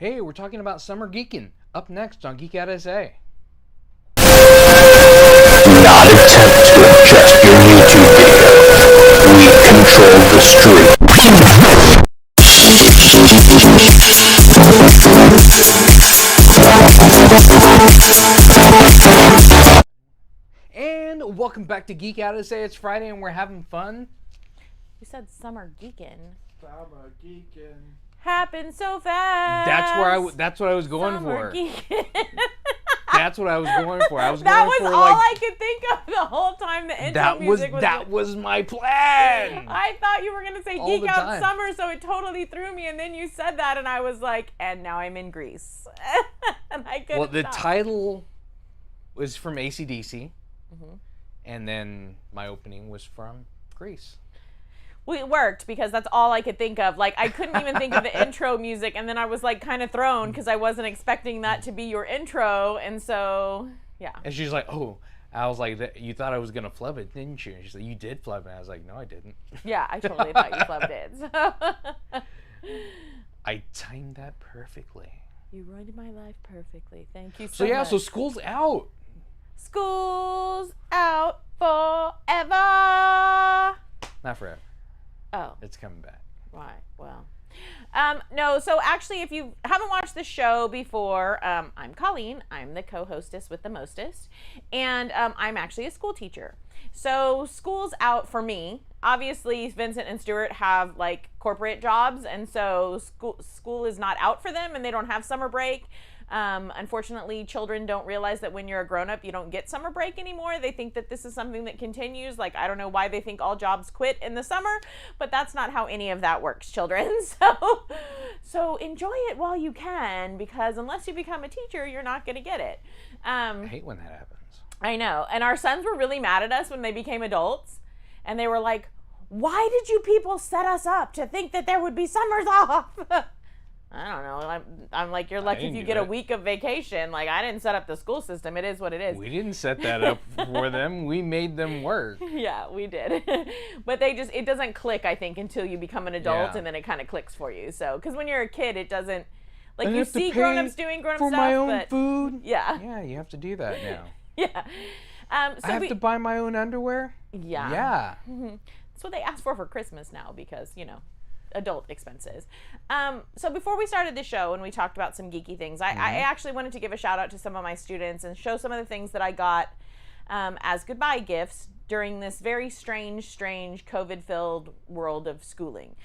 Hey, we're talking about summer geeking. Up next on Geek Out SA. Do not attempt to adjust your YouTube video. We control the stream. And welcome back to Geek Out SA. It's Friday and we're having fun. You said summer geeking. Summer geeking. Happened so fast. That's what I was going Summer for. geeking. That's what I was going for. That was all I could think of the whole time the intro music was. That was my plan. I thought you were gonna say All Geek the Out time. Summer, so it totally threw me. And then you said that, and I was like, and now I'm in Greece, and I couldn't. Well, the stop. title was from AC/DC, and then my opening was from Greece. Well, it worked because that's all I could think of. Like, I couldn't even think of the intro music, and then I was like kind of thrown because I wasn't expecting that to be your intro, and so yeah. And she's like, "Oh," I was like, "You thought I was gonna flub it, didn't you?" And she's like, "You did flub it." I was like, "No, I didn't." Yeah, I totally thought you flubbed it. So. I timed that perfectly. You ruined my life perfectly. Thank you So so yeah, much. so school's out. School's out forever. Not forever. Oh, It's coming back. right. Well, no. So actually, if you haven't watched the show before, I'm Colleen. I'm the co-hostess with the mostest, and I'm actually a school teacher. So school's out for me. Obviously, Vincent and Stuart have like corporate jobs, and so school is not out for them, and they don't have summer break. Unfortunately, children don't realize that when you're a grown-up, you don't get summer break anymore. They think that this is something that continues. Like, I don't know why they think all jobs quit in the summer, but that's not how any of that works, children. So enjoy it while you can, because unless you become a teacher, you're not going to get it. I hate when that happens. I know. And our sons were really mad at us when they became adults. And they were like, why did you people set us up to think that there would be summers off? I don't know. I'm like, you're lucky if you get a week of vacation. Like, I didn't set up the school system. It is what it is. We didn't set that up for them. We made them work. Yeah, we did. But it doesn't click, I think, until you become an adult, and then it kind of clicks for you. So, because when you're a kid, it doesn't, like, you see grown-ups doing grown-up stuff. For my own food? Yeah. Yeah, you have to do that now. Yeah. So I have to buy my own underwear? Yeah. Yeah. That's what they ask for Christmas now because, adult expenses. So before we started the show and we talked about some geeky things, I actually wanted to give a shout out to some of my students and show some of the things that I got as goodbye gifts during this very strange COVID-filled world of schooling.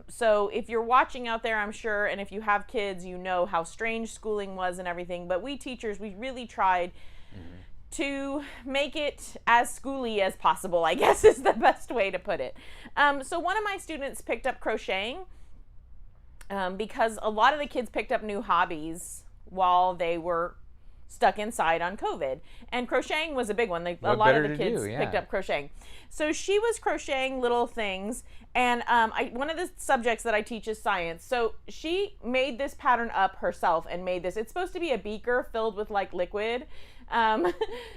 So if you're watching out there, I'm sure, and if you have kids, you know how strange schooling was and everything, but we teachers, we really tried to make it as schooly as possible, I guess is the best way to put it. So one of my students picked up crocheting because a lot of the kids picked up new hobbies while they were stuck inside on COVID. And crocheting was a big one. A lot of the kids picked up crocheting. So she was crocheting little things. And one of the subjects that I teach is science. So she made this pattern up herself and made this. It's supposed to be a beaker filled with like liquid.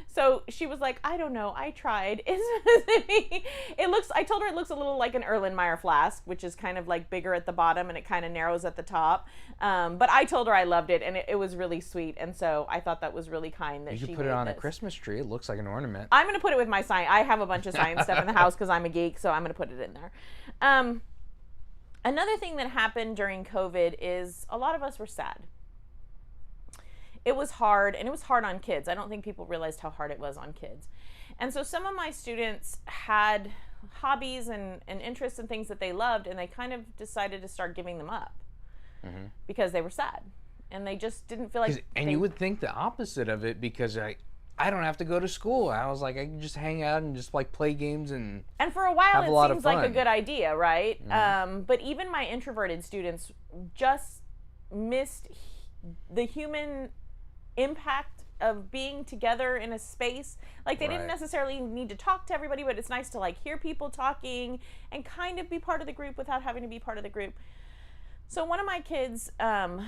So she was like, I don't know, I tried. I told her it looks a little like an Erlenmeyer flask, which is kind of like bigger at the bottom and it kind of narrows at the top. But I told her I loved it and it was really sweet. And so I thought that was really kind that she You could put it on this. a Christmas tree. It looks like an ornament. I'm going to put it with my science. I have a bunch of science stuff in the house because I'm a geek, so I'm going to put it in there. Another thing that happened during COVID is a lot of us were sad. It was hard, and it was hard on kids. I don't think people realized how hard it was on kids. And so some of my students had hobbies and interests and things that they loved, and they kind of decided to start giving them up because they were sad. And they just didn't feel like... And you would think the opposite of it because I don't have to go to school. I was like, I can just hang out and just like play games and for a while, it seems like a good idea, right? But even my introverted students just missed the human impact of being together in a space. Like they didn't necessarily need to talk to everybody, but it's nice to like hear people talking and kind of be part of the group without having to be part of the group. So one of my kids, a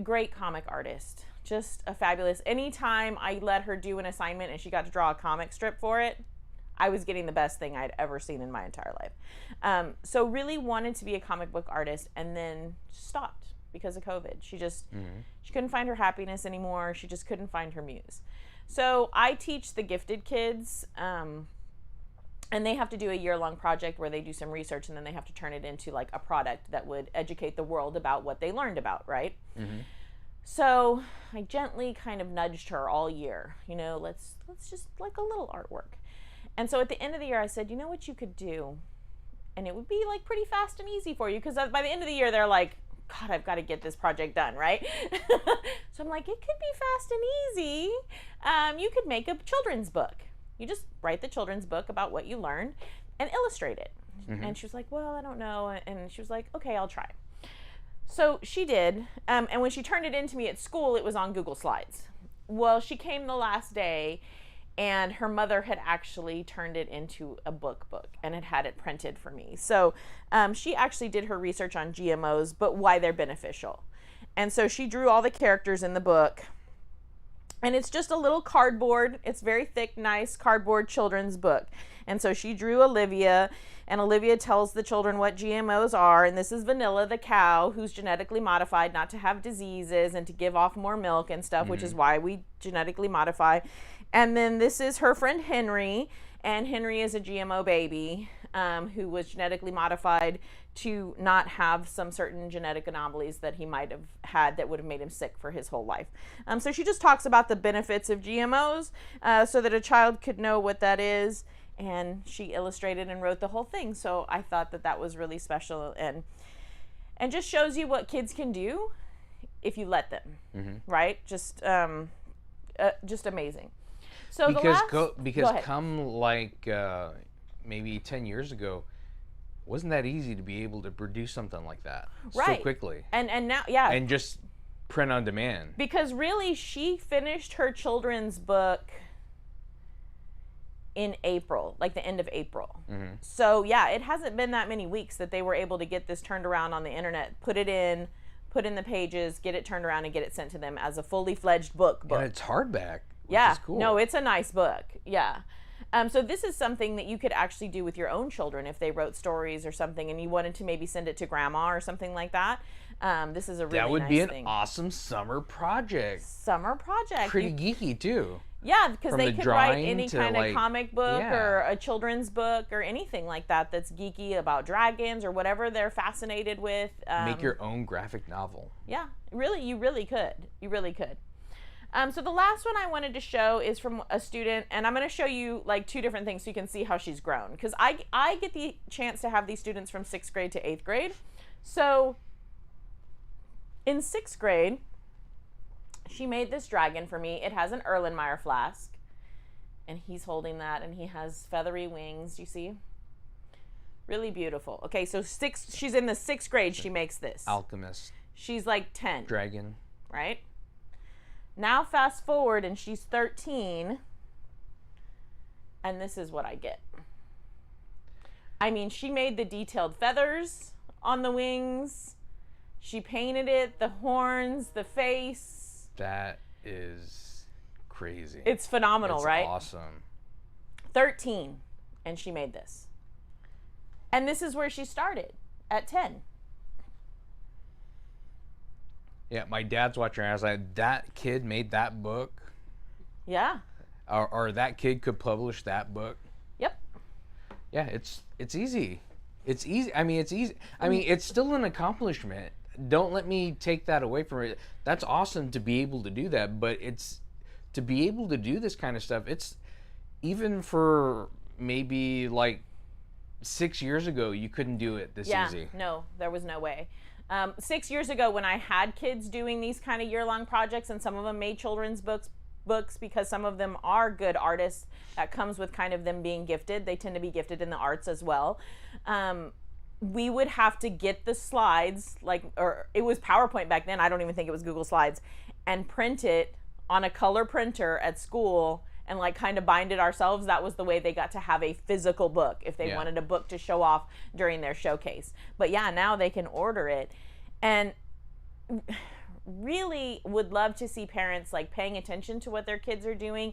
great comic artist, just a fabulous. Anytime I let her do an assignment and she got to draw a comic strip for it, I was getting the best thing I'd ever seen in my entire life. So really wanted to be a comic book artist and then stopped. because of COVID. She couldn't find her happiness anymore. She just couldn't find her muse. So I teach the gifted kids, and they have to do a year-long project where they do some research, and then they have to turn it into like a product that would educate the world about what they learned about, right? So I gently kind of nudged her all year, you know, let's just like a little artwork. And so at the end of the year, I said, you know what you could do? And it would be like pretty fast and easy for you, because by the end of the year, they're like, God, I've got to get this project done, right? So I'm like, it could be fast and easy. You could make a children's book. You just write the children's book about what you learned and illustrate it. And she was like, well, I don't know. And she was like, okay, I'll try. So she did. And when she turned it into me at school, it was on Google Slides. Well, she came the last day, and her mother had actually turned it into a book and had it printed for me. So she actually did her research on GMOs, but why they're beneficial. And so she drew all the characters in the book. And it's just a little cardboard. It's very thick, nice cardboard children's book. And so she drew Olivia, and Olivia tells the children what GMOs are. And this is Vanilla, the cow, who's genetically modified not to have diseases and to give off more milk and stuff, which is why we genetically modify. And then this is her friend Henry, and Henry is a GMO baby who was genetically modified to not have some certain genetic anomalies that he might have had that would have made him sick for his whole life. So she just talks about the benefits of GMOs so that a child could know what that is, and she illustrated and wrote the whole thing. So I thought that that was really special, and just shows you what kids can do if you let them, right? Just amazing. So because come like maybe 10 years ago, wasn't that easy to be able to produce something like that so quickly? And now, yeah. And just print on demand. Because really, she finished her children's book in April, like the end of April. So yeah, it hasn't been that many weeks that they were able to get this turned around on the internet, put in the pages, get it turned around, and get it sent to them as a fully fledged book. And it's hardback. Yeah, is cool. No, it's a nice book. Yeah. So this is something that you could actually do with your own children if they wrote stories or something and you wanted to maybe send it to grandma or something like that. This is a really nice thing. That would be an awesome summer project. Pretty geeky too. Yeah, because they could write any kind of like, comic book or a children's book or anything like that that's geeky about dragons or whatever they're fascinated with. Make your own graphic novel. Yeah, really, you really could. You really could. So the last one I wanted to show is from a student, and I'm going to show you like two different things so you can see how she's grown. Because I get the chance to have these students from 6th grade to 8th grade. So in 6th grade, she made this dragon for me. It has an Erlenmeyer flask, and he's holding that, and he has feathery wings. You see? Really beautiful. Okay, so she's in the 6th grade. She makes this. Alchemist. She's like 10. Dragon. Right? Now fast forward and she's 13, and this is what I get. I mean, she made the detailed feathers on the wings. She painted it, the horns, the face. That is crazy. It's phenomenal, it's right? Awesome. 13, and she made this. And this is where she started, at 10. Yeah, my dad's watching. I was like, that kid made that book. Yeah. Or that kid could publish that book. Yep. Yeah, it's easy. It's easy. I mean, it's easy. I mean, it's still an accomplishment. Don't let me take that away from it. That's awesome to be able to do that, but it's to be able to do this kind of stuff. It's even for maybe like 6 years ago, you couldn't do it this easy. Yeah, no, there was no way. 6 years ago, when I had kids doing these kind of year-long projects, and some of them made children's books because some of them are good artists, that comes with kind of them being gifted. They tend to be gifted in the arts as well. We would have to get the slides, or it was PowerPoint back then. I don't even think it was Google Slides, and print it on a color printer at school and like kind of bind it ourselves. That was the way they got to have a physical book if they wanted a book to show off during their showcase. But yeah, now they can order it. And really would love to see parents like paying attention to what their kids are doing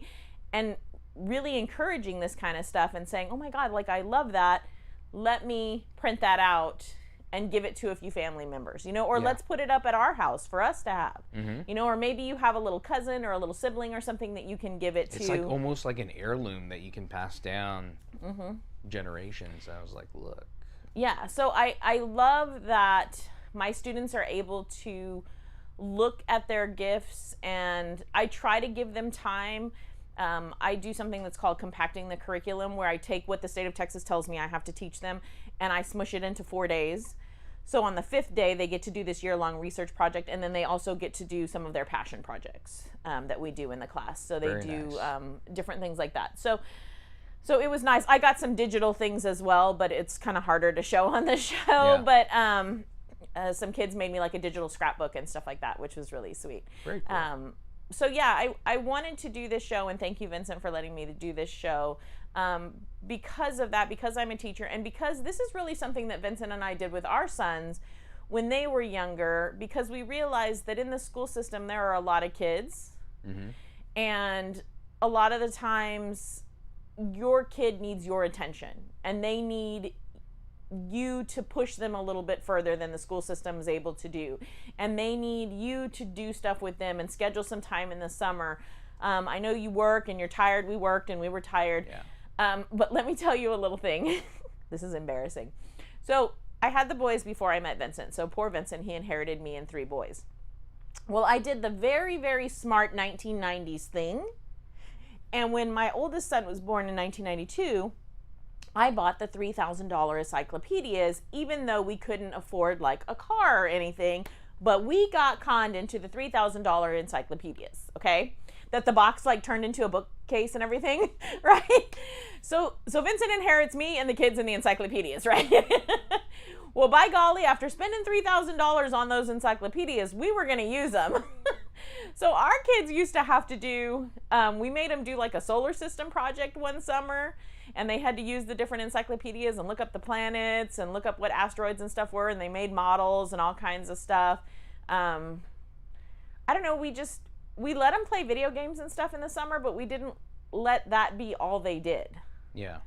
and really encouraging this kind of stuff and saying, oh my God, like I love that. Let me print that out and give it to a few family members, you know, or Yeah. let's put it up at our house for us to have, Mm-hmm. you know, or maybe you have a little cousin or a little sibling or something that you can give it to. It's like almost like an heirloom that you can pass down generations. I was like, look. Yeah, so I love that my students are able to look at their gifts, and I try to give them time. I do something that's called compacting the curriculum, where I take what the state of Texas tells me I have to teach them and I smush it into 4 days. So on the 5th day, they get to do this year-long research project, and then they also get to do some of their passion projects that we do in the class. So they Very do nice. different things like that. So it was nice. I got some digital things as well, but it's kind of harder to show on the show. Yeah. But some kids made me like a digital scrapbook and stuff like that, which was really sweet. Very cool. So yeah, I wanted to do this show, and thank you, Vincent, for letting me to do this show. Because of that, because I'm a teacher, and because this is really something that Vincent and I did with our sons when they were younger, because we realized that in the school system there are a lot of kids, and a lot of the times your kid needs your attention, and they need you to push them a little bit further than the school system is able to do, and they need you to do stuff with them and schedule some time in the summer. I know you work and you're tired. We worked and we were tired. Yeah. But let me tell you a little thing. This is embarrassing. So I had the boys before I met Vincent. So poor Vincent, he inherited me and 3 boys. Well, I did the very, very smart 1990s thing. And when my oldest son was born in 1992, I bought the $3,000 encyclopedias, even though we couldn't afford like a car or anything, but we got conned into the $3,000 encyclopedias, okay? That the box like turned into a bookcase and everything, right? So Vincent inherits me and the kids and the encyclopedias, right? Well, by golly, after spending $3,000 on those encyclopedias, we were gonna use them. So our kids used to have to do, we made them do like a solar system project one summer, and they had to use the different encyclopedias and look up the planets and look up what asteroids and stuff were, and they made models and all kinds of stuff. I don't know, we let them play video games and stuff in the summer, but we didn't let that be all they did. Yeah.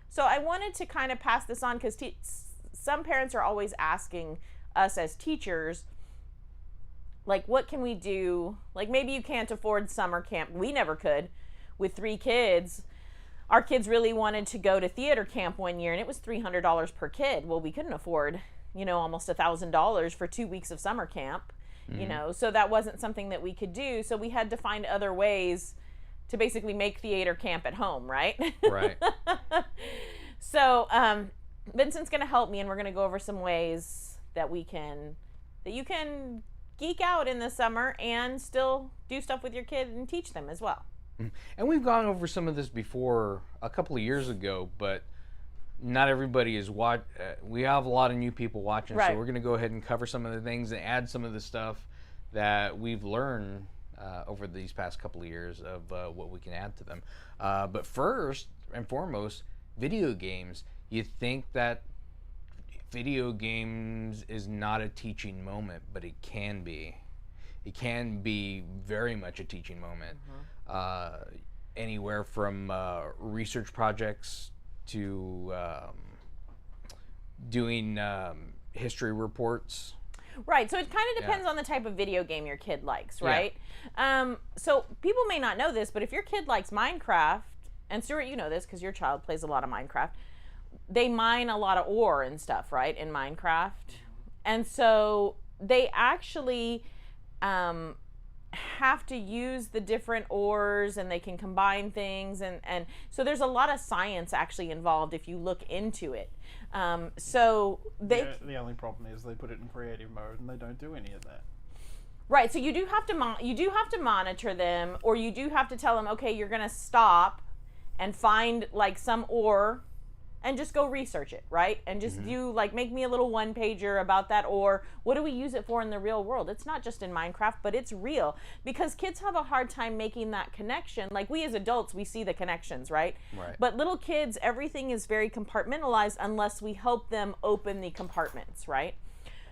So I wanted to kind of pass this on, because some parents are always asking us as teachers, like, what can we do? Like, maybe you can't afford summer camp. We never could with 3 kids. Our kids really wanted to go to theater camp one year, and it was $300 per kid. Well, we couldn't afford, you know, almost $1,000 for 2 weeks of summer camp, you know, so that wasn't something that we could do. So we had to find other ways to basically make theater camp at home, right? Right. So Vincent's going to help me, and we're going to go over some ways that you can geek out in the summer and still do stuff with your kid and teach them as well. And we've gone over some of this before a couple of years ago, but not everybody is we have a lot of new people watching, Right. so we're going to go ahead and cover some of the things and add some of the stuff that we've learned over these past couple of years of what we can add to them. But first and foremost, video games. You think that video games is not a teaching moment, but it can be. It can be very much a teaching moment. Anywhere from research projects to doing history reports. Right, so it kind of depends on the type of video game your kid likes, right? So people may not know this, but if your kid likes Minecraft, and Stuart, you know this because your child plays a lot of Minecraft, they mine a lot of ore and stuff, right, in Minecraft. And so they actually have to use the different ores, and they can combine things, and so there's a lot of science actually involved if you look into it. So The only problem is they put it in creative mode and they don't do any of that. Right, so you do have to monitor them, or you do have to tell them, okay, you're gonna stop and find like some ore and just go research it, right? And just do like, make me a little 1-pager about that ore. What do we use it for in the real world? It's not just in Minecraft, but it's real, because kids have a hard time making that connection. Like, we as adults, we see the connections, right? Right. But little kids, everything is very compartmentalized unless we help them open the compartments, right?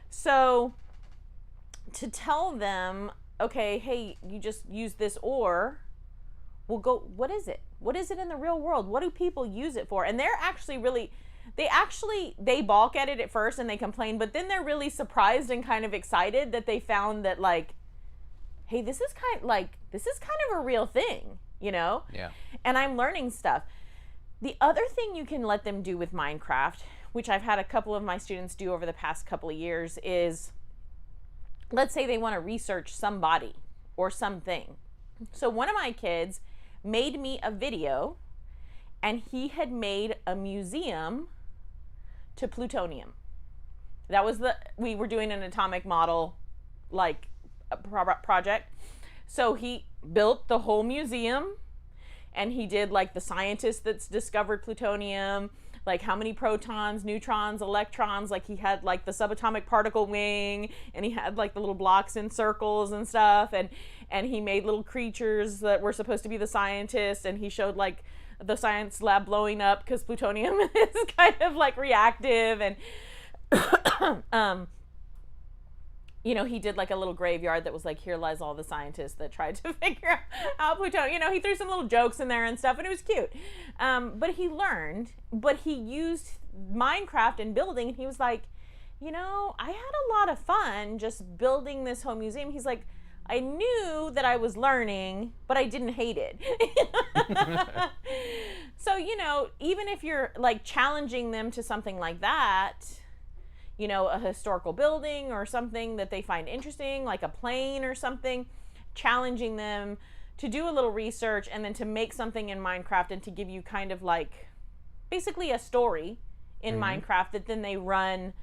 So to tell them, okay, hey, you just use this ore, we'll go, what is it? What is it in the real world? What do people use it for? And they're actually really, they balk at it at first and they complain, but then they're really surprised and kind of excited that they found that, like, hey, this is kind of a real thing, you know? Yeah. And I'm learning stuff. The other thing you can let them do with Minecraft, which I've had a couple of my students do over the past couple of years, is, let's say they want to research somebody or something. So one of my kids made me a video, and he had made a museum to plutonium. That was we were doing an atomic model, like, project. So he built the whole museum, and he did, like, the scientist that's discovered plutonium, like how many protons, neutrons, electrons, like he had, like, the subatomic particle wing, and he had, like, the little blocks in circles and stuff, and he made little creatures that were supposed to be the scientists, and he showed, like, the science lab blowing up because plutonium is kind of, like, reactive, and you know, he did, like, a little graveyard that was like, here lies all the scientists that tried to figure out how plutonium, you know, he threw some little jokes in there and stuff, and it was cute. But he learned, but he used Minecraft and building, and he was like, you know, I had a lot of fun just building this whole museum. He's like, I knew that I was learning, but I didn't hate it. So, you know, even if you're, like, challenging them to something like that, you know, a historical building or something that they find interesting, like a plane or something, challenging them to do a little research and then to make something in Minecraft and to give you kind of, like, basically a story in Minecraft that then they run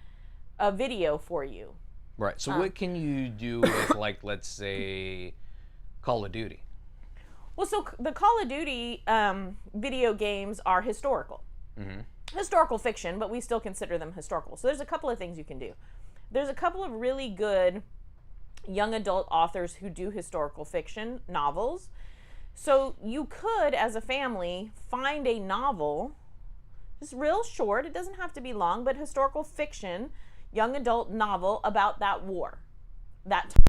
a video for you. Right. So what can you do with, like, let's say, Call of Duty? Well, so the Call of Duty video games are historical. Historical fiction, but we still consider them historical. So there's a couple of things you can do. There's a couple of really good young adult authors who do historical fiction novels. So you could, as a family, find a novel, just real short, it doesn't have to be long, but historical fiction, young adult novel about that war, that time.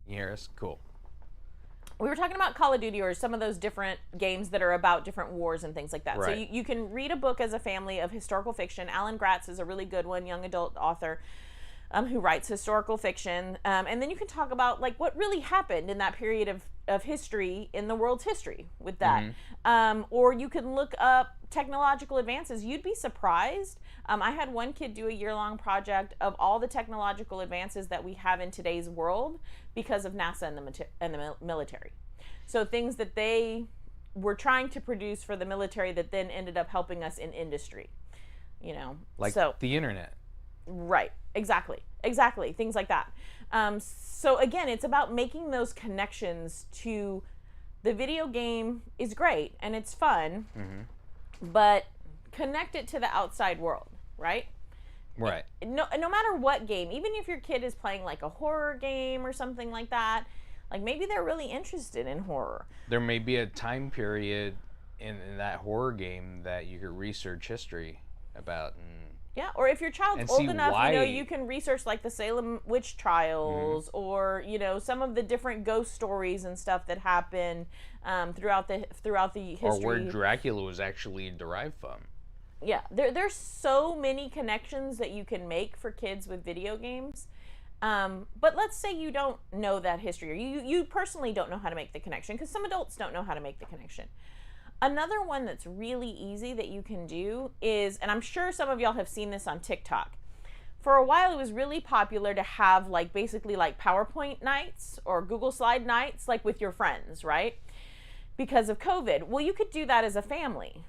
You hear us? Cool. We were talking about Call of Duty or some of those different games that are about different wars and things like that. Right. So you can read a book as a family of historical fiction. Alan Gratz is a really good one, young adult author who writes historical fiction. And then you can talk about, like, what really happened in that period of history in the world's history with that. Or you can look up technological advances. You'd be surprised. I had one kid do a year-long project of all the technological advances that we have in today's world because of NASA and the military. So things that they were trying to produce for the military that then ended up helping us in industry, you know. Like so, the internet. Right. Exactly. Things like that. So again, it's about making those connections to the video game is great and it's fun, but connect it to the outside world, right? Right. No matter what game, even if your kid is playing, like, a horror game or something like that, like, maybe they're really interested in horror. There may be a time period in that horror game that you could research history about. Yeah, or if your child's And old see enough, why- you know, you can research, like, the Salem witch trials or, you know, some of the different ghost stories and stuff that happen throughout the history. Or where Dracula was actually derived from. Yeah, there's so many connections that you can make for kids with video games. But let's say you don't know that history, or you personally don't know how to make the connection, because some adults don't know how to make the connection. Another one that's really easy that you can do is, and I'm sure some of y'all have seen this on TikTok, for a while it was really popular to have like basically like PowerPoint nights or Google Slide nights, like with your friends, right? Because of COVID. Well, you could do that as a family.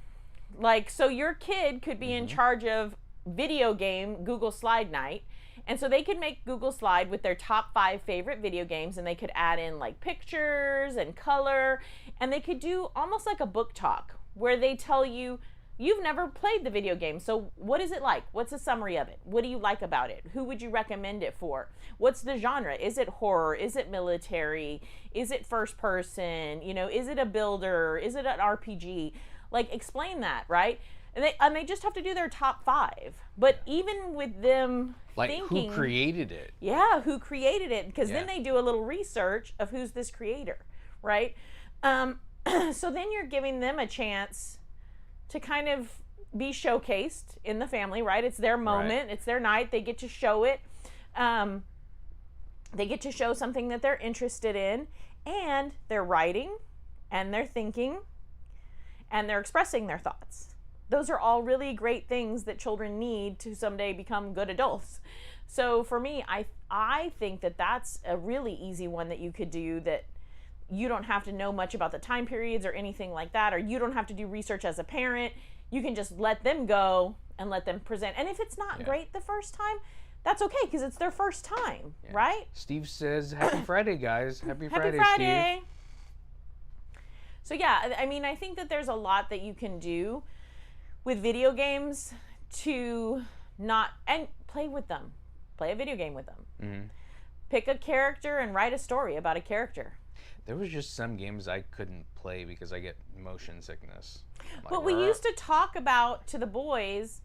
Like, so your kid could be in charge of video game Google Slide night. And so they could make Google Slide with their top 5 favorite video games, and they could add in like pictures and color, and they could do almost like a book talk where they tell you, you've never played the video game, so what is it like? What's a summary of it? What do you like about it? Who would you recommend it for? What's the genre? Is it horror? Is it military? Is it first person? You know, is it a builder? Is it an RPG? Like, explain that, right? And they just have to do their top 5. But even with them Like, thinking, who created it? yeah, who created it? Because then Yeah. they do a little research of who's this creator, right? So then you're giving them a chance to kind of be showcased in the family, right? It's their moment, it's their night. They get to show it. They get to show something that they're interested in, and they're writing, and they're thinking, and they're expressing their thoughts. Those are all really great things that children need to someday become good adults. So for me, I think that that's a really easy one that you could do, that you don't have to know much about the time periods or anything like that, or you don't have to do research as a parent. You can just let them go and let them present. And if it's not great the first time, that's okay, because it's their first time, right? Steve says, Happy Friday, guys. Happy Happy Friday, Friday. Steve. So yeah, I mean, I think that there's a lot that you can do with video games to not, and play with them. Play a video game with them. Pick a character and write a story about a character. There was just some games I couldn't play because I get motion sickness. Like, But we used to talk about, to the boys,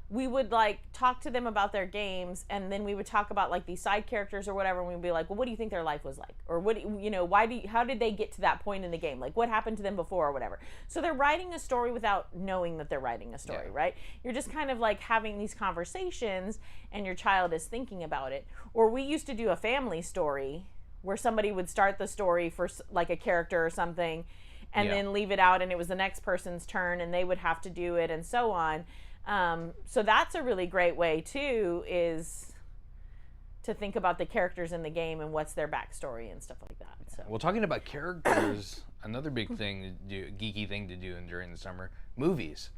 we would like talk to them about their games, and then we would talk about like these side characters or whatever, and we'd be like, well, what do you think their life was like? Or what, you know, how did they get to that point in the game? Like, what happened to them before or whatever? So they're writing a story without knowing that they're writing a story, right? You're just kind of like having these conversations, and your child is thinking about it. Or we used to do a family story where somebody would start the story for like a character or something, and then leave it out, and it was the next person's turn, and they would have to do it, and so on. So that's a really great way too, is to think about the characters in the game and what's their backstory and stuff like that. So. Well, talking about characters, another big thing to do, geeky thing to do during the summer, movies.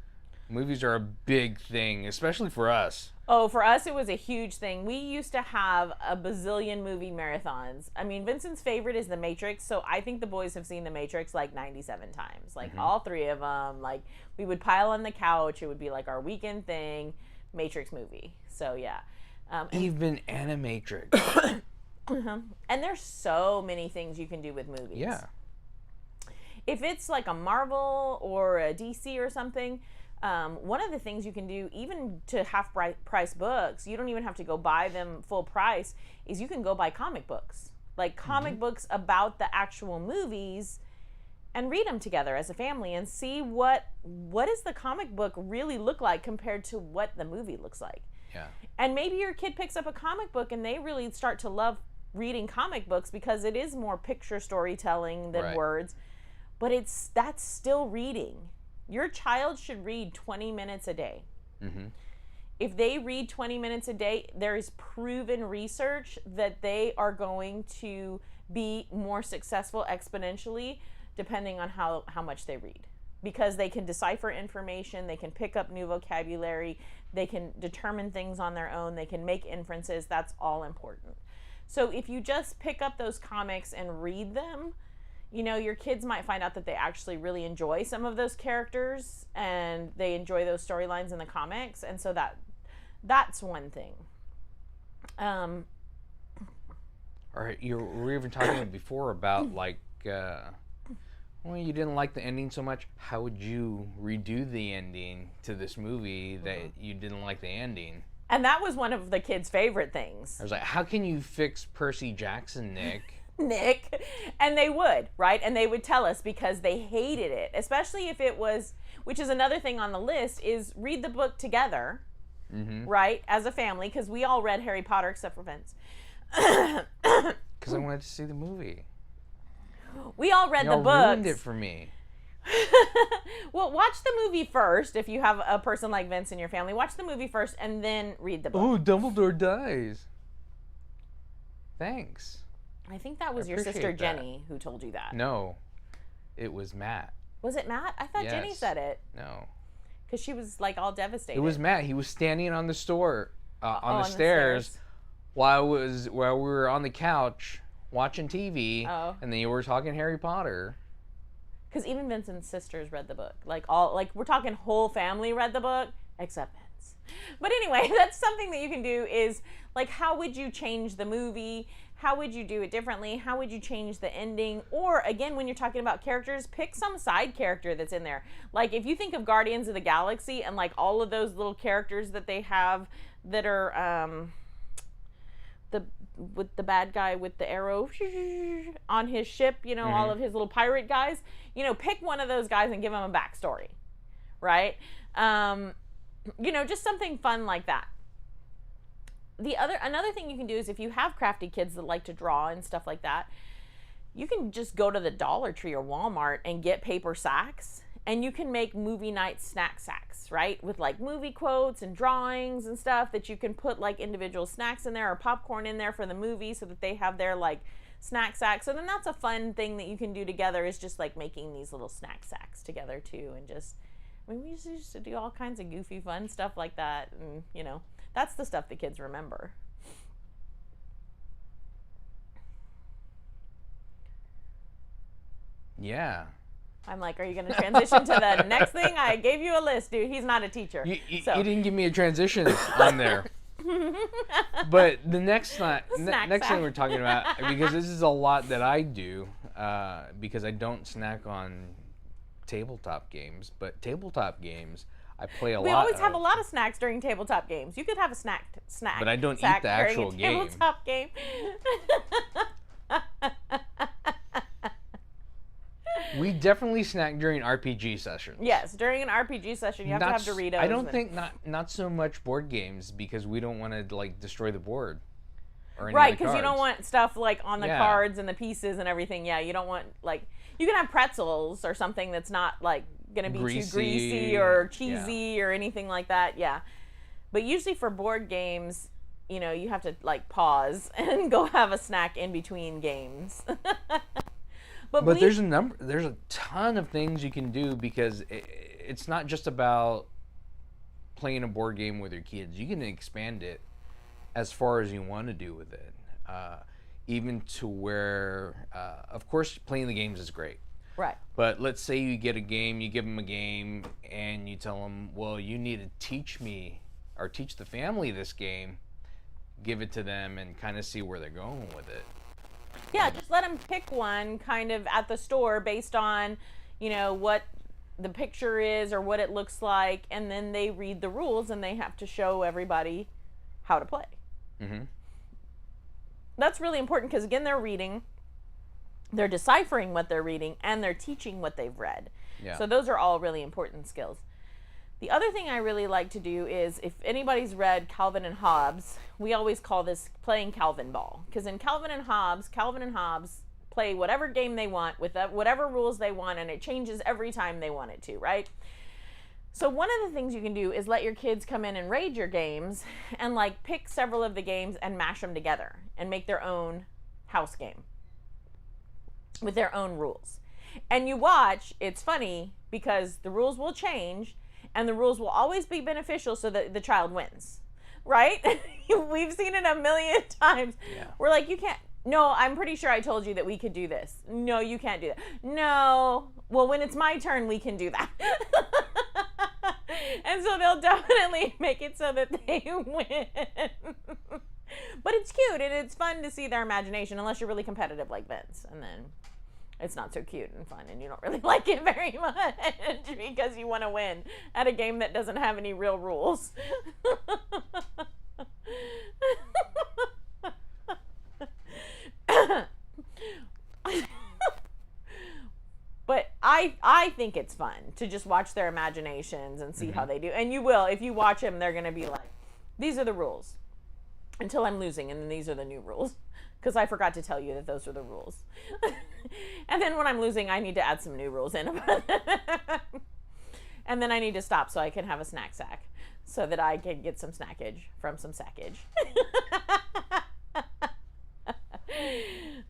Movies are a big thing, especially for us. Oh, for us, it was a huge thing. We used to have a bazillion movie marathons. I mean, Vincent's favorite is The Matrix, so I think the boys have seen The Matrix like 97 times. Like, all 3 of them. Like, we would pile on the couch. It would be like our weekend thing, Matrix movie. So, yeah. Even Animatrix. And there's so many things you can do with movies. Yeah. If it's like a Marvel or a DC or something, one of the things you can do, even to half price books, you don't even have to go buy them full price, is you can go buy comic books. Like comic books about the actual movies, and read them together as a family and see what does the comic book really look like compared to what the movie looks like. Yeah. And maybe your kid picks up a comic book and they really start to love reading comic books because it is more picture storytelling than words, but that's still reading. Your child should read 20 minutes a day. If they read 20 minutes a day, there is proven research that they are going to be more successful exponentially depending on how much they read. Because they can decipher information, they can pick up new vocabulary, they can determine things on their own, they can make inferences. That's all important. So if you just pick up those comics and read them, you know, your kids might find out that they actually really enjoy some of those characters and they enjoy those storylines in the comics. And so that's one thing. All right, we were even talking before about like, well, you didn't like the ending so much. How would you redo the ending to this movie that you didn't like the ending? And that was one of the kids' favorite things. I was like, how can you fix Percy Jackson, Nick? And they would, right? And they would tell us because they hated it, especially if it was, which is another thing on the list, is read the book together, right, as a family, because we all read Harry Potter except for Vince. Because I wanted to see the movie. We all read Y'all the books. ruined it for me. Well, watch the movie first if you have a person like Vince in your family. Watch the movie first and then read the book. Oh, Dumbledore dies. Thanks. I think that was your appreciate sister that. Jenny who told you that. No, it was Matt. Was it Matt? I thought Jenny Yes. said it No, because she was like all devastated. it was Matt. He was standing on the on on the the stairs stairs. while we were on the couch watching TV, Oh. and then you were talking Harry Potter. Because even Vincent's sisters read the book. Like we're talking whole family read the book, except Vince. But anyway, that's something that you can do is like, how would you change the movie? How would you do it differently? How would you change the ending? Or again, when you're talking about characters, pick some side character that's in there. Like if you think of Guardians of the Galaxy and like all of those little characters that they have that are with the bad guy with the arrow on his ship, you know, all of his little pirate guys, you know, pick one of those guys and give him a backstory, right? You know, just something fun like that. Another thing you can do is if you have crafty kids that like to draw and stuff like that, you can just go to the Dollar Tree or Walmart and get paper sacks, and you can make movie night snack sacks, right? With like movie quotes and drawings and stuff that you can put like individual snacks in there or popcorn in there for the movie so that they have their like snack sacks. So then that's a fun thing that you can do together, is just like making these little snack sacks together too. And just, I mean, we used to do all kinds of goofy fun stuff like that. And, you know, that's the stuff the kids remember. Yeah. I'm like, are you going to transition to the next thing? I gave you a list, dude. He's not a teacher. You So- didn't give me a transition on there. But the next Snack next thing sack. we're talking about, because this is a lot that I do, because I don't snack on tabletop games, but tabletop games I play a lot. We always have a of. lot of snacks during tabletop games. You could have a snack. But I don't eat sack the during actual a game. Tabletop game. We definitely snack during RPG sessions. Yes, during an RPG session, you have to have Doritos. I don't and- think not so much board games, because we don't want to like destroy the board. Or any Right, of the because you don't cards. want stuff like on the Yeah. cards and the pieces and everything. Yeah, you don't want like, you can have pretzels or something that's not like gonna be too greasy Greasy, or cheesy or anything like that. Yeah, but usually for board games, you know, you have to like pause and go have a snack in between games. But believe- there's a ton of things you can do, because it's not just about playing a board game with your kids. You can expand it as far as you want to do with it, even to where, of course, playing the games is great. Right. But let's say you get a game, you give them a game, and you tell them, well, you need to teach me or teach the family this game. Give it to them and kind of see where they're going with it. Yeah, just let them pick one kind of at the store based on, you know, what the picture is or what it looks like, and then they read the rules and they have to show everybody how to play. Mm-hmm. That's really important because, again, they're reading, they're deciphering what they're reading, and they're teaching what they've read. Yeah. So those are all really important skills. The other thing I really like to do is, if anybody's read Calvin and Hobbes, we always call this playing Calvin ball. Because in Calvin and Hobbes play whatever game they want with whatever rules they want, and it changes every time they want it to, right? So one of the things you can do is let your kids come in and raid your games and like pick several of the games and mash them together and make their own house game with their own rules. And you watch, it's funny because the rules will change and the rules will always be beneficial so that the child wins, right? We've seen it a million times. Yeah. We're like, you can't, no, I'm pretty sure I told you that we could do this. No, you can't do that. No, well, when it's my turn, we can do that. And so they'll definitely make it so that they win. But it's cute and it's fun to see their imagination, unless you're really competitive like Vince. And then it's not so cute and fun and you don't really like it very much because you want to win at a game that doesn't have any real rules. But I think it's fun to just watch their imaginations and see how they do. And you will. If you watch them, they're going to be like, these are the rules until I'm losing, and then these are the new rules. Because I forgot to tell you that those are the rules. And then when I'm losing, I need to add some new rules in. And then I need to stop so I can have a snack sack so that I can get some snackage from some sackage.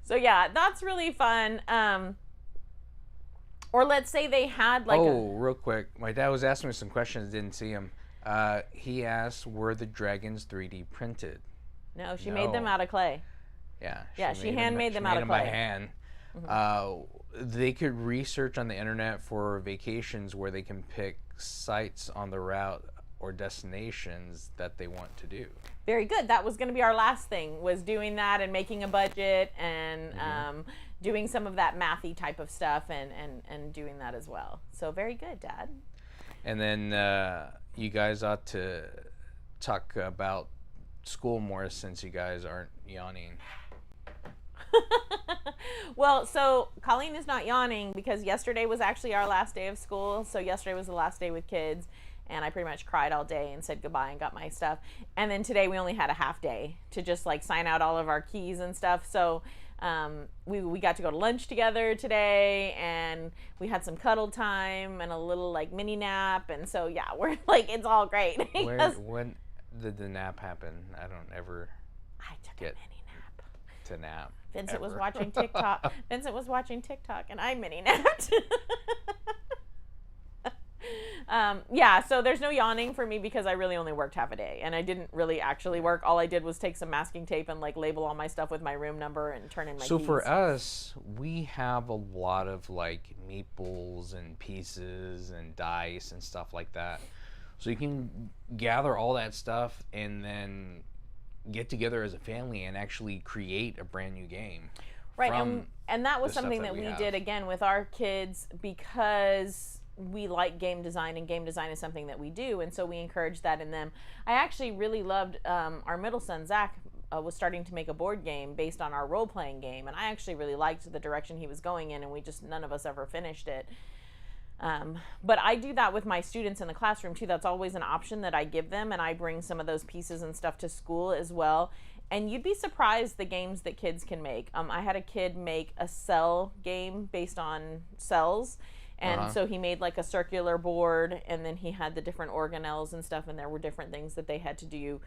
So yeah, that's really fun. Or let's say they had like real quick. My dad was asking me some questions, didn't see him. He asked, were the dragons 3D printed? No, she made them out of clay. Yeah. She handmade them out of clay. By hand. They could research on the internet for vacations where they can pick sites on the route or destinations that they want to do. Very good. That was going to be our last thing, was doing that and making a budget and doing some of that mathy type of stuff and doing that as well. So very good, Dad. And then you guys ought to talk about school more since you guys aren't yawning. Well, so Colleen is not yawning because yesterday was actually our last day of school. So yesterday was the last day with kids, and I pretty much cried all day and said goodbye and got my stuff. And then today we only had a half day to just like sign out all of our keys and stuff. So we got to go to lunch together today, and we had some cuddle time and a little like mini nap. And so yeah, we're like, it's all great. When did the nap happen? I don't ever get a mini nap. To nap. Vincent was watching TikTok. Vincent was watching TikTok, and I mini napped. Yeah, so there's no yawning for me because I really only worked half a day, and I didn't really actually work. All I did was take some masking tape and like label all my stuff with my room number and turn in my So keys. for us, we have a lot of like meeples and pieces and dice and stuff like that. So you can gather all that stuff and then get together as a family and actually create a brand new game. Right, and that was the stuff something that that we have. did again with our kids because we like game design, and game design is something that we do, and so we encourage that in them. I actually really loved our middle son Zach was starting to make a board game based on our role-playing game, and I actually really liked the direction he was going in, and none of us ever finished it. But I do that with my students in the classroom too. That's always an option that I give them, and I bring some of those pieces and stuff to school as well. And you'd be surprised the games that kids can make. I had a kid make a cell game based on cells, and so he made like a circular board, and then he had the different organelles and stuff, and there were different things that they had to do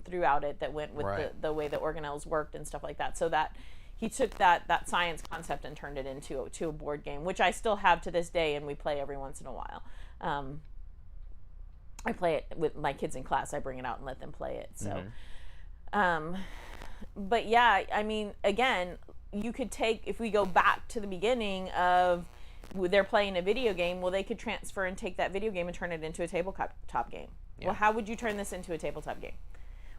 throughout it that went with the way the organelles worked and stuff like that. So that he took that science concept and turned it into a board game, which I still have to this day, and we play every once in a while. I play it with my kids in class. I bring it out and let them play it. So, but yeah, I mean, again, you could take, if we go back to the beginning of they're playing a video game, well, they could transfer and take that video game and turn it into a tabletop game. Yeah. Well, how would you turn this into a tabletop game?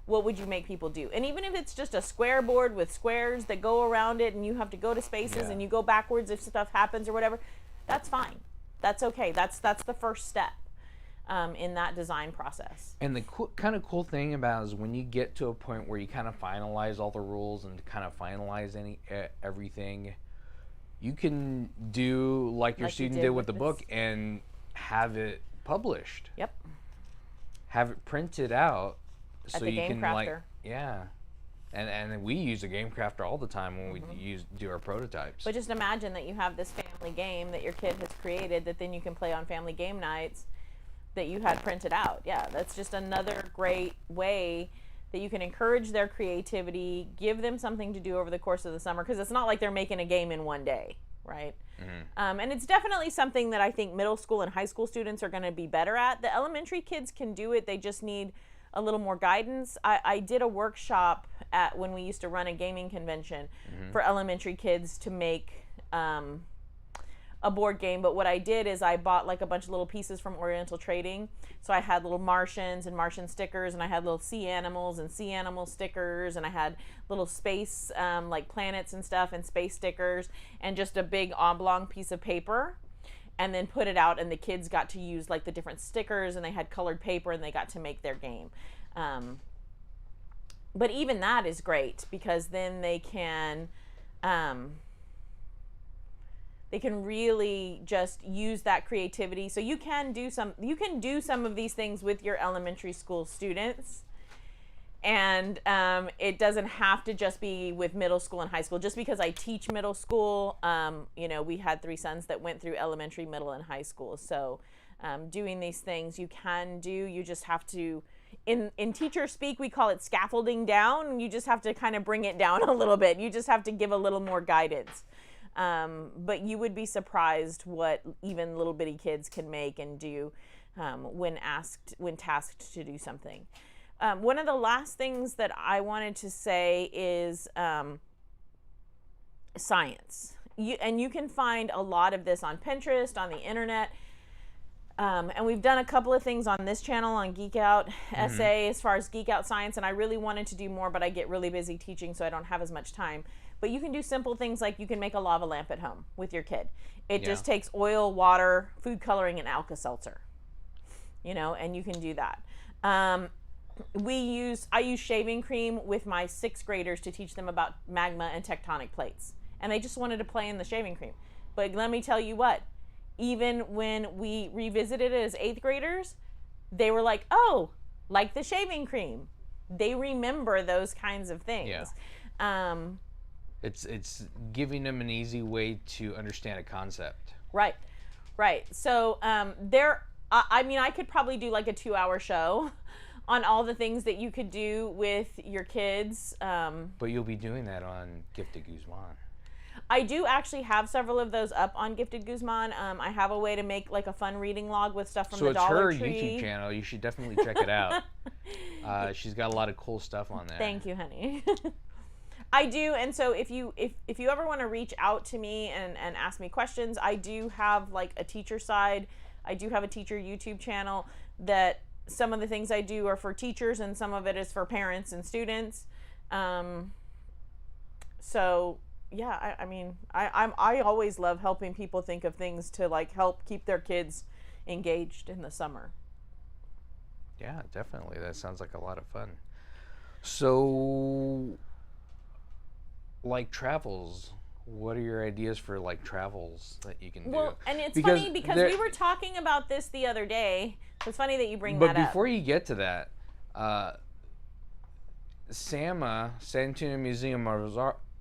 What would you make people do? And even if it's just a square board with squares that go around it and you have to go to spaces and you go backwards if stuff happens or whatever, that's fine. That's okay. That's the first step in that design process. And the kind of cool thing about it is when you get to a point where you kind of finalize all the rules and kind of finalize everything, you can do like your student did with the book and have it published. Yep. Have it printed out. At so the you Game can Crafter. And we use a Game Crafter all the time when we do our prototypes. But just imagine that you have this family game that your kid has created that then you can play on family game nights that you had printed out. Yeah, that's just another great way that you can encourage their creativity, give them something to do over the course of the summer, because it's not like they're making a game in one day, right? And it's definitely something that I think middle school and high school students are going to be better at. The elementary kids can do it. They just need a little more guidance. I did a workshop when we used to run a gaming convention for elementary kids to make a board game. But what I did is I bought like a bunch of little pieces from Oriental Trading. So I had little Martians and Martian stickers, and I had little sea animals and sea animal stickers, and I had little space like planets and stuff and space stickers, and just a big oblong piece of paper. And then put it out, and the kids got to use like the different stickers, and they had colored paper, and they got to make their game. But even that is great, because then they can really just use that creativity. So you can do some of these things with your elementary school students, And it doesn't have to just be with middle school and high school. Just because I teach middle school, we had 3 sons that went through elementary, middle, and high school. So doing these things you can do. You just have to, in teacher speak, we call it scaffolding down. You just have to kind of bring it down a little bit. You just have to give a little more guidance. But you would be surprised what even little bitty kids can make and do when tasked to do something. One of the last things that I wanted to say is science. You can find a lot of this on Pinterest, on the internet. And we've done a couple of things on this channel on Geek Out SA as far as Geek Out Science, and I really wanted to do more, but I get really busy teaching, so I don't have as much time. But you can do simple things like you can make a lava lamp at home with your kid. It just takes oil, water, food coloring, and Alka-Seltzer. And you can do that. I use shaving cream with my 6th graders to teach them about magma and tectonic plates. And they just wanted to play in the shaving cream. But let me tell you what, even when we revisited it as 8th graders, they were like, oh, like the shaving cream. They remember those kinds of things. Yeah. It's giving them an easy way to understand a concept. Right. So I could probably do like a 2-hour show on all the things that you could do with your kids. But you'll be doing that on Gifted Guzman. I do actually have several of those up on Gifted Guzman. I have a way to make like a fun reading log with stuff from the Dollar Tree. So it's her YouTube channel. You should definitely check it out. She's got a lot of cool stuff on there. Thank you, honey. I do, and so if you ever want to reach out to me and ask me questions, I do have like a teacher side. I do have a teacher YouTube channel that some of the things I do are for teachers and some of it is for parents and students. So yeah, I always love helping people think of things to like help keep their kids engaged in the summer. Yeah, definitely. That sounds like a lot of fun. So, like travels, what are your ideas for like travels that you can do? Well, and it's funny because we were talking about this the other day. It's funny that you bring that up. But before you get to that, SAMA, San Antonio Museum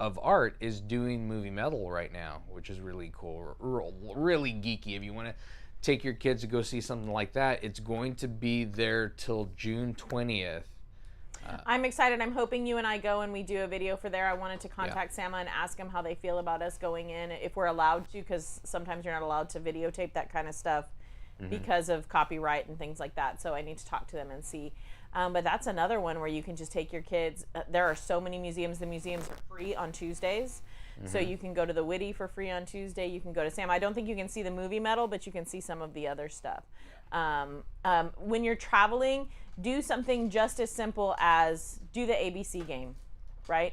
of Art, is doing Movie Metal right now, which is really cool, really geeky. If you want to take your kids to go see something like that, it's going to be there till June 20th. I'm excited. I'm hoping you and I go and we do a video for there. I wanted to contact SAMA and ask them how they feel about us going in, if we're allowed to, because sometimes you're not allowed to videotape that kind of stuff because of copyright and things like that. So I need to talk to them and see. But that's another one where you can just take your kids. There are so many museums. The museums are free on Tuesdays. So you can go to the Whitty for free on Tuesday. You can go to SAMA. I don't think you can see the Movie Metal, but you can see some of the other stuff. When you're traveling, do something just as simple as do the ABC game, right?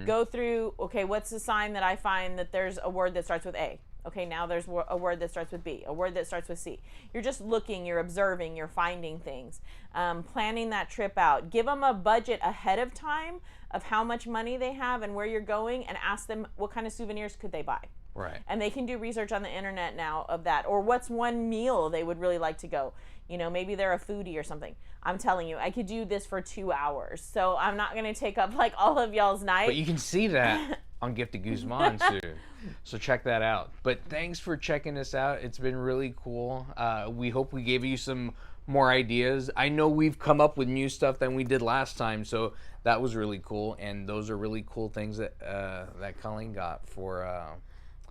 Go through, okay, what's the sign that I find that there's a word that starts with A? Okay, now there's a word that starts with B, a word that starts with C. You're just looking, you're observing, you're finding things. Planning that trip out. Give them a budget ahead of time of how much money they have and where you're going, and ask them what kind of souvenirs could they buy. Right. And they can do research on the internet now of that. Or what's one meal they would really like to go. Maybe they're a foodie or something. I'm telling you, I could do this for 2 hours. So I'm not going to take up like all of y'all's night. But you can see that on Gifted Guzman soon. So check that out. But thanks for checking us out. It's been really cool. We hope we gave you some more ideas. I know we've come up with new stuff than we did last time, so that was really cool. And those are really cool things that that Colleen got for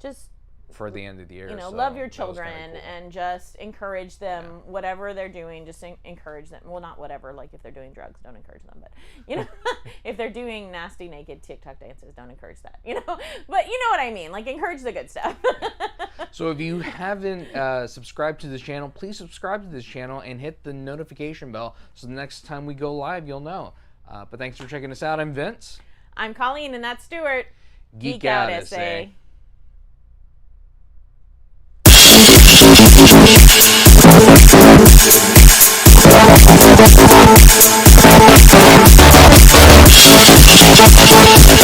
just for the end of the year. So love your children and just encourage them, whatever they're doing, just encourage them. Well, not whatever, like if they're doing drugs, don't encourage them, but if they're doing nasty naked TikTok dances, don't encourage that, but you know what I mean, like encourage the good stuff. So if you haven't subscribed to this channel, please subscribe to this channel and hit the notification bell so the next time we go live, you'll know. But thanks for checking us out. I'm Vince. I'm Colleen, and that's Stuart. Geek Out SA. We'll be right back.